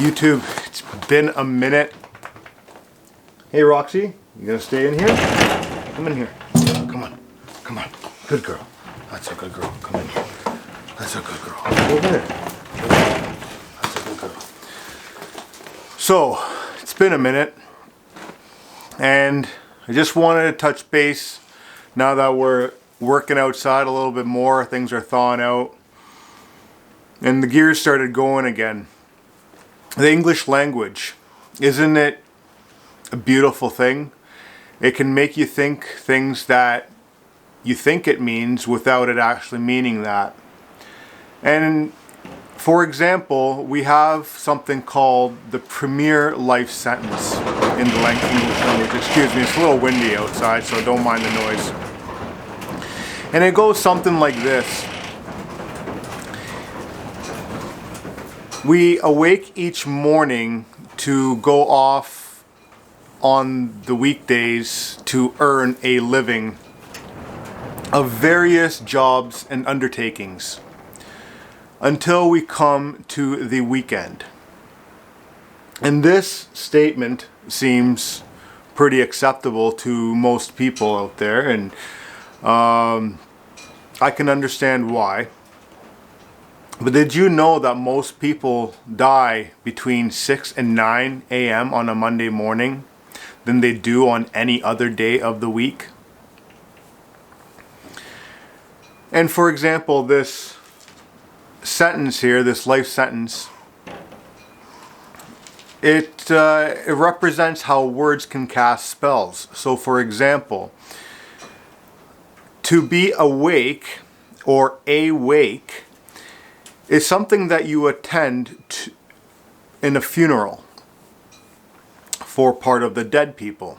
YouTube, it's been a minute. Hey Roxy, you gonna stay in here? Come in here. Come on. Come on. Good girl. That's a good girl. Come in here. That's a good girl. Over there. That's a good girl. So, it's been a minute. And I just wanted to touch base now that we're working outside a little bit more. Things are thawing out. And the gears started going again. The English language, isn't it a beautiful thing? It can make you think things that you think it means without it actually meaning that. And for example, we have something called the premier life sentence in the English language. Excuse me, it's a little windy outside, so don't mind the noise. And it goes something like this. We awake each morning to go off on the weekdays to earn a living of various jobs and undertakings until we come to the weekend. And this statement seems pretty acceptable to most people out there, and I can understand why. But did you know that most people die between 6 and 9 a.m. on a Monday morning than they do on any other day of the week? And for example, this sentence here, this life sentence, it represents how words can cast spells. So for example, to be awake or awake is something that you attend to in a funeral for part of the dead people.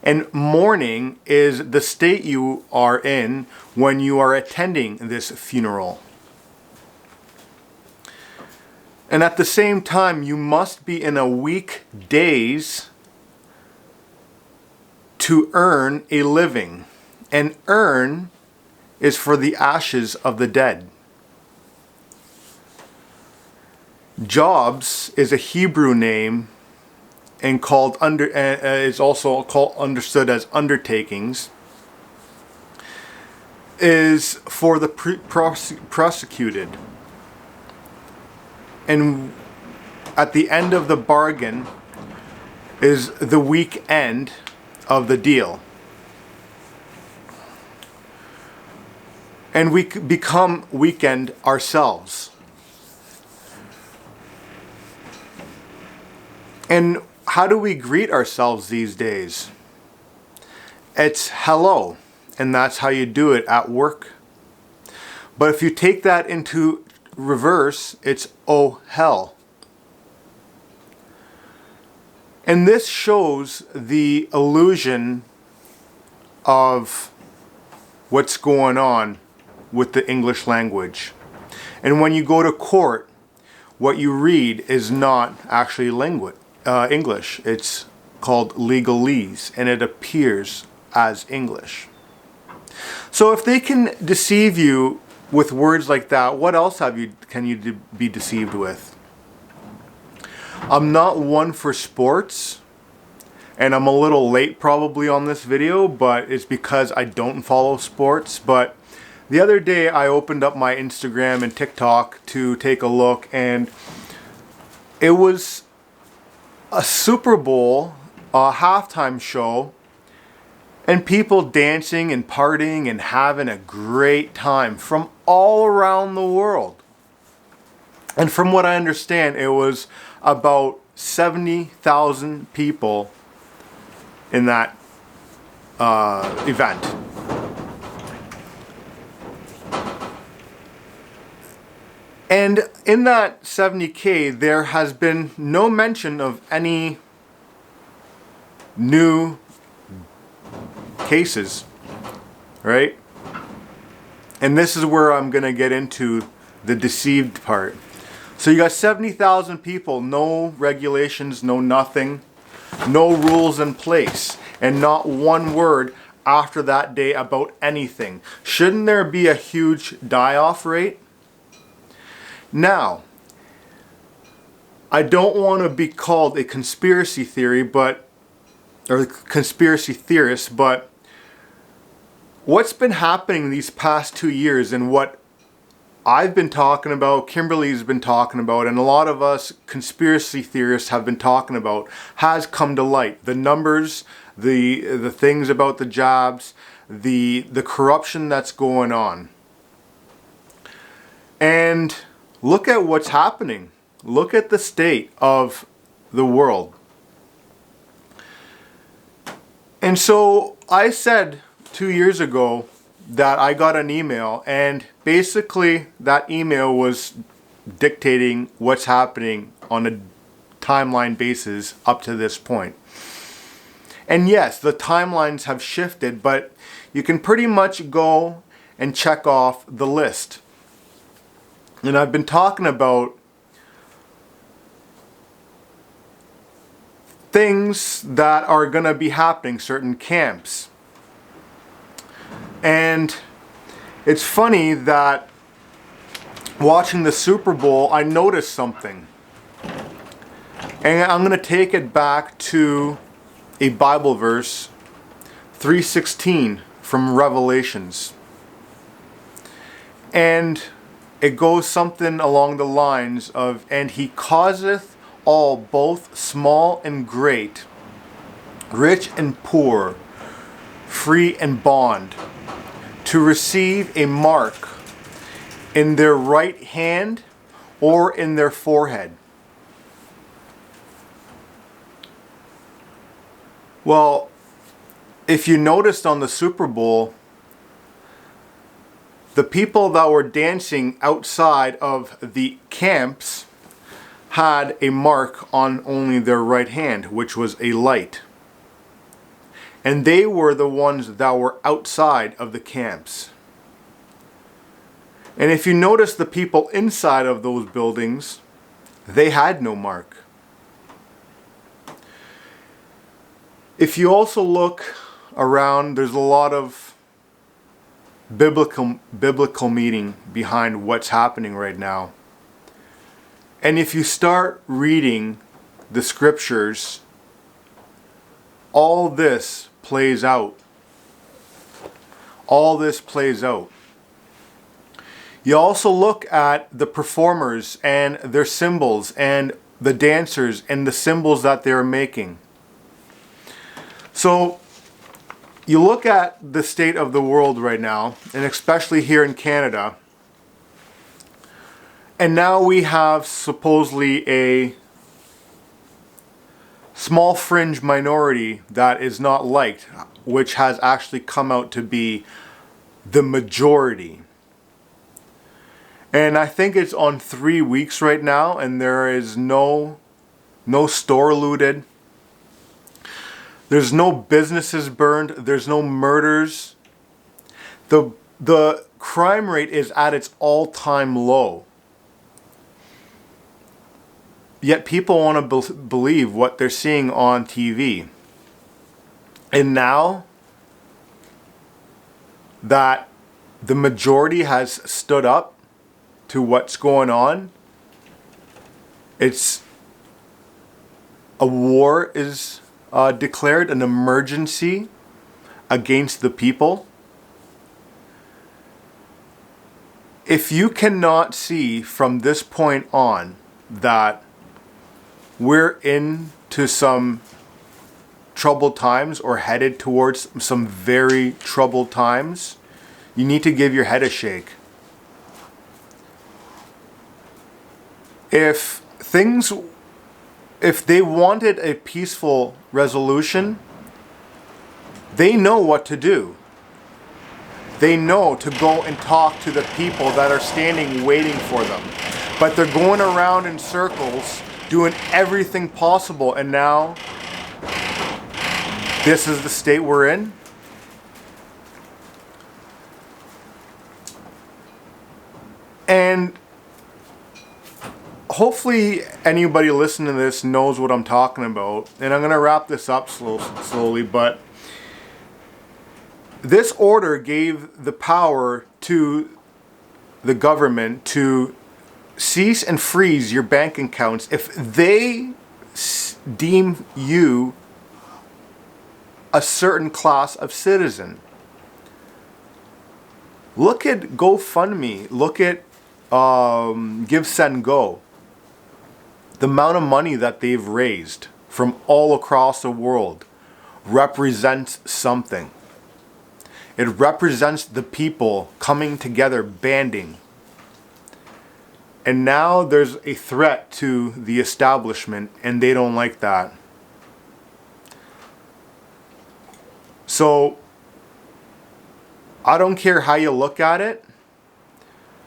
And mourning is the state you are in when you are attending this funeral. And at the same time, you must be in a weak days to earn a living. And earn is for the ashes of the dead. Jobs is a Hebrew name and is also understood as undertakings, is for the prosecuted. And at the end of the bargain is the weak end of the deal. And we become weekend ourselves. And how do we greet ourselves these days? It's hello, and that's how you do it at work. But if you take that into reverse, it's oh hell. And this shows the illusion of what's going on with the English language. And when you go to court, what you read is not actually English. It's called legalese, and it appears as English. So if they can deceive you with words like that, what else can you be deceived with? I'm not one for sports, and I'm a little late probably on this video, but it's because I don't follow sports. But the other day I opened up my Instagram and TikTok to take a look, and it was a Super Bowl halftime show, and people dancing and partying and having a great time from all around the world. And from what I understand, it was about 70,000 people in that event. And in that 70K, there has been no mention of any new cases, right? And this is where I'm going to get into the deceived part. So you got 70,000 people, no regulations, no nothing, no rules in place, and not one word after that day about anything. Shouldn't there be a huge die-off rate? Now, I don't want to be called a conspiracy theory, or conspiracy theorist, but what's been happening these past 2 years, and what I've been talking about, Kimberly's been talking about, and a lot of us conspiracy theorists have been talking about, has come to light. The numbers, the things about the jobs, the corruption that's going on. And look at what's happening. Look at the state of the world. And so I said 2 years ago that I got an email, and basically that email was dictating what's happening on a timeline basis up to this point. And yes, the timelines have shifted, but you can pretty much go and check off the list. And I've been talking about things that are going to be happening, certain camps. And it's funny that watching the Super Bowl, I noticed something. And I'm going to take it back to a Bible verse, 3:16 from Revelations. And it goes something along the lines of, "And he causeth all, both small and great, rich and poor, free and bond, to receive a mark in their right hand or in their forehead." Well, if you noticed on the Super Bowl, the people that were dancing outside of the camps had a mark on only their right hand, which was a light. And they were the ones that were outside of the camps. And if you notice the people inside of those buildings, they had no mark. If you also look around, there's a lot of biblical meaning behind what's happening right now. And if you start reading the scriptures, all this plays out. All this plays out. You also look at the performers and their symbols and the dancers and the symbols that they're making. So you look at the state of the world right now, and especially here in Canada, and now we have supposedly a small fringe minority that is not liked, which has actually come out to be the majority. And I think it's on 3 weeks right now, and there is no store looted. There's no businesses burned. There's no murders. The crime rate is at its all-time low. Yet people want to believe what they're seeing on TV. And now that the majority has stood up to what's going on, it's a war is declared, an emergency against the people. If you cannot see from this point on that we're into some troubled times or headed towards some very troubled times, you need to give your head a shake. If they wanted a peaceful resolution, they know what to do. They know to go and talk to the people that are standing waiting for them. But they're going around in circles, doing everything possible, and now this is the state we're in. And hopefully anybody listening to this knows what I'm talking about. And I'm going to wrap this up slowly, but this order gave the power to the government to cease and freeze your bank accounts if they deem you a certain class of citizen. Look at GoFundMe. Look at Give, Send, Go. The amount of money that they've raised from all across the world represents something. It represents the people coming together, banding. And now there's a threat to the establishment, and they don't like that. So, I don't care how you look at it,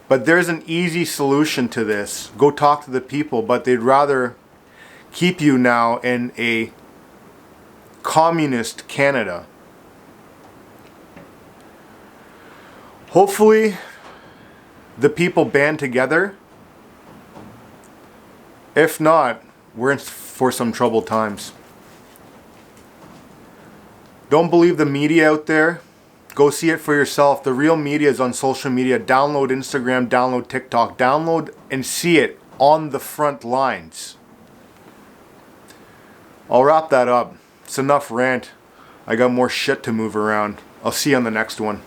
but there's an easy solution to this. Go talk to the people, but they'd rather keep you now in a communist Canada. Hopefully, the people band together. If not, we're in for some troubled times. Don't believe the media out there. Go see it for yourself. The real media is on social media. Download Instagram, download TikTok, download and see it on the front lines. I'll wrap that up. It's enough rant. I got more shit to move around. I'll see you on the next one.